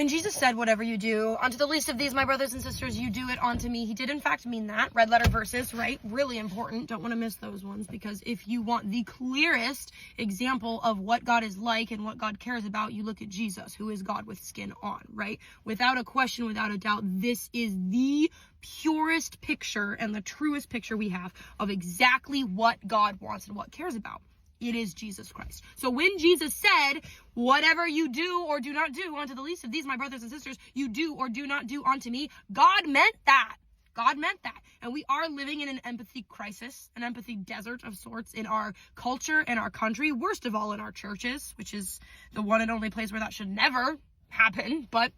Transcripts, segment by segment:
When Jesus said, whatever you do unto the least of these, my brothers and sisters, you do it unto me, he did in fact mean that. Red letter verses, right? Really important. Don't want to miss those ones, because if you want the clearest example of what God is like and what God cares about, you look at Jesus, who is God with skin on, right? Without a question, without a doubt, this is the purest picture and the truest picture we have of exactly what God wants and what cares about. It is Jesus Christ. So when Jesus said, whatever you do or do not do unto the least of these, my brothers and sisters, you do or do not do unto me, God meant that. God meant that. And we are living in an empathy crisis, an empathy desert of sorts in our culture and our country, worst of all in our churches, which is the one and only place where that should never happen, but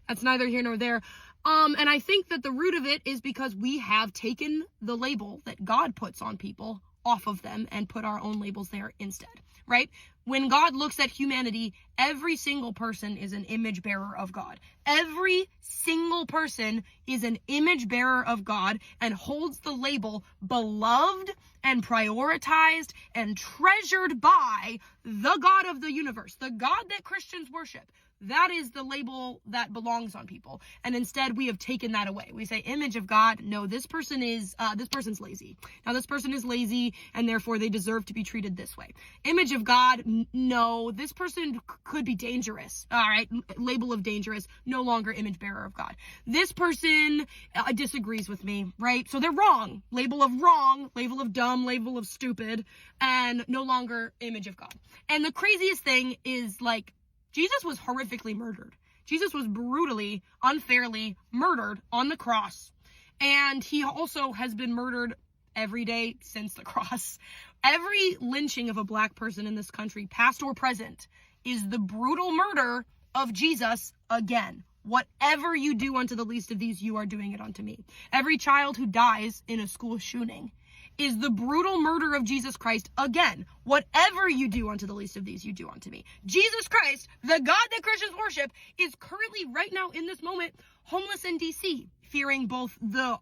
that's neither here nor there. And I think that the root of it is because we have taken the label that God puts on people off of them and put our own labels there instead, right? When God looks at humanity, every single person is an image bearer of God. Every single person is an image bearer of God and holds the label beloved and prioritized and treasured by the God of the universe, the God that Christians worship. That is the label that belongs on people. And instead we have taken that away. We say image of God. No, this person's lazy. Now this person is lazy and therefore they deserve to be treated this way. Image of God. No, this person could be dangerous. All right. Label of dangerous. No longer image bearer of God. This person disagrees with me, right? So they're wrong. Label of wrong, label of dumb, label of stupid, and no longer image of God. And the craziest thing is, like, Jesus was horrifically murdered. Jesus was brutally, unfairly murdered on the cross. And he also has been murdered every day since the cross. Every lynching of a black person in this country, past or present, is the brutal murder of Jesus again. Whatever you do unto the least of these, you are doing it unto me. Every child who dies in a school shooting is the brutal murder of Jesus Christ again. Whatever you do unto the least of these, you do unto me. Jesus Christ, the God that Christians worship, is currently right now in this moment homeless in DC, fearing both the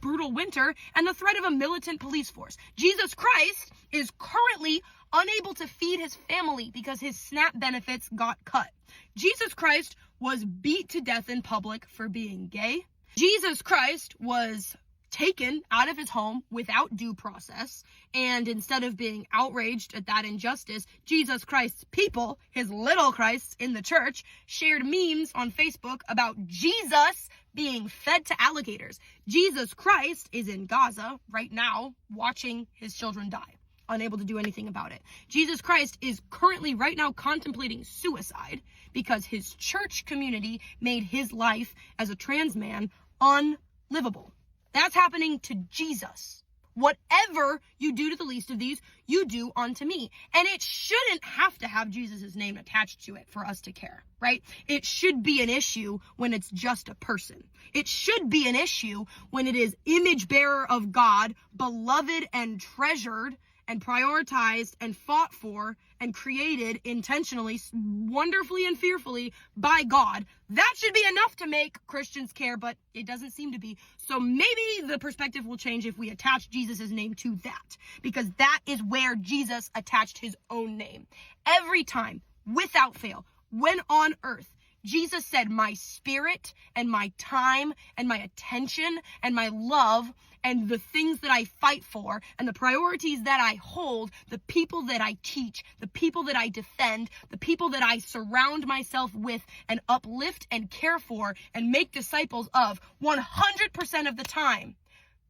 brutal winter and the threat of a militant police force. Jesus Christ is currently unable to feed his family because his SNAP benefits got cut. Jesus Christ was beat to death in public for being gay. Jesus Christ was taken out of his home without due process, and instead of being outraged at that injustice, Jesus Christ's people, his little Christs in the church, shared memes on Facebook about Jesus being fed to alligators. Jesus Christ is in Gaza right now watching his children die, unable to do anything about it. Jesus Christ is currently right now contemplating suicide because his church community made his life as a trans man unlivable. That's happening to Jesus. Whatever you do to the least of these, you do unto me. And it shouldn't have to have Jesus' name attached to it for us to care, right? It should be an issue when it's just a person. It should be an issue when it is image bearer of God, beloved and treasured and prioritized and fought for and created intentionally, wonderfully and fearfully by God. That should be enough to make Christians care, but it doesn't seem to be. So maybe the perspective will change if we attach Jesus' name to that, because that is where Jesus attached his own name. Every time, without fail, when on earth, Jesus said, my spirit and my time and my attention and my love and the things that I fight for and the priorities that I hold, the people that I teach, the people that I defend, the people that I surround myself with and uplift and care for and make disciples of, 100% of the time,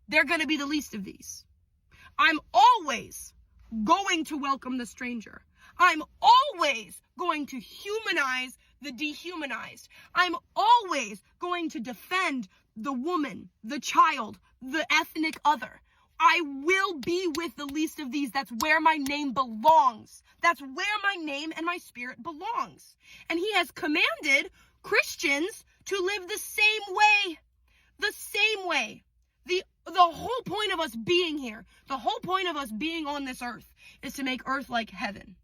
they're going to be the least of these. I'm always going to welcome the stranger. I'm always going to humanize the dehumanized. I'm always going to defend the woman, the child, the ethnic other. I will be with the least of these. That's where my name belongs. That's where my name and my spirit belongs. And he has commanded Christians to live the same way. The same way. The whole point of us being here, the whole point of us being on this earth is to make earth like heaven.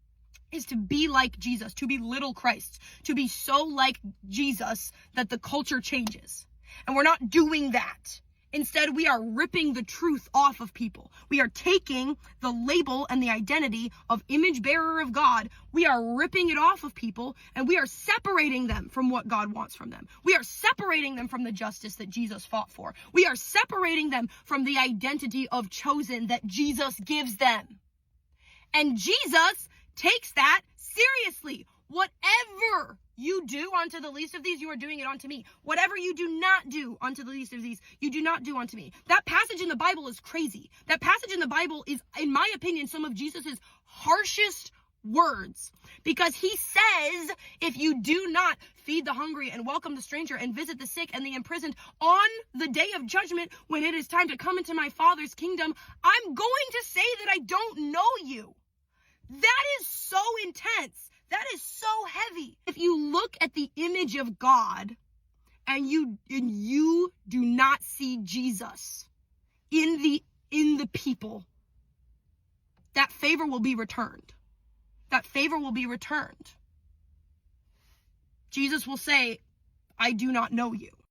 Is to be like Jesus, to be little Christ, to be so like Jesus that the culture changes. And we're not doing that Instead, we are ripping the truth off of people. We are taking the label and the identity of image bearer of God. We are ripping it off of people, and we are separating them from what God wants from them. We are separating them from the justice that Jesus fought for. We are separating them from the identity of chosen that Jesus gives them. And Jesus takes that seriously. Whatever you do unto the least of these, you are doing it unto me. Whatever you do not do unto the least of these, you do not do unto me. That passage in the Bible is crazy. That passage in the Bible is, in my opinion, some of Jesus's harshest words. Because he says, if you do not feed the hungry and welcome the stranger and visit the sick and the imprisoned on the day of judgment, when it is time to come into my Father's kingdom, I'm going to say that I don't know you. That is so intense. That is so heavy. If you look at the image of God and you do not see Jesus in the people, that favor will be returned. That favor will be returned. Jesus will say, I do not know you.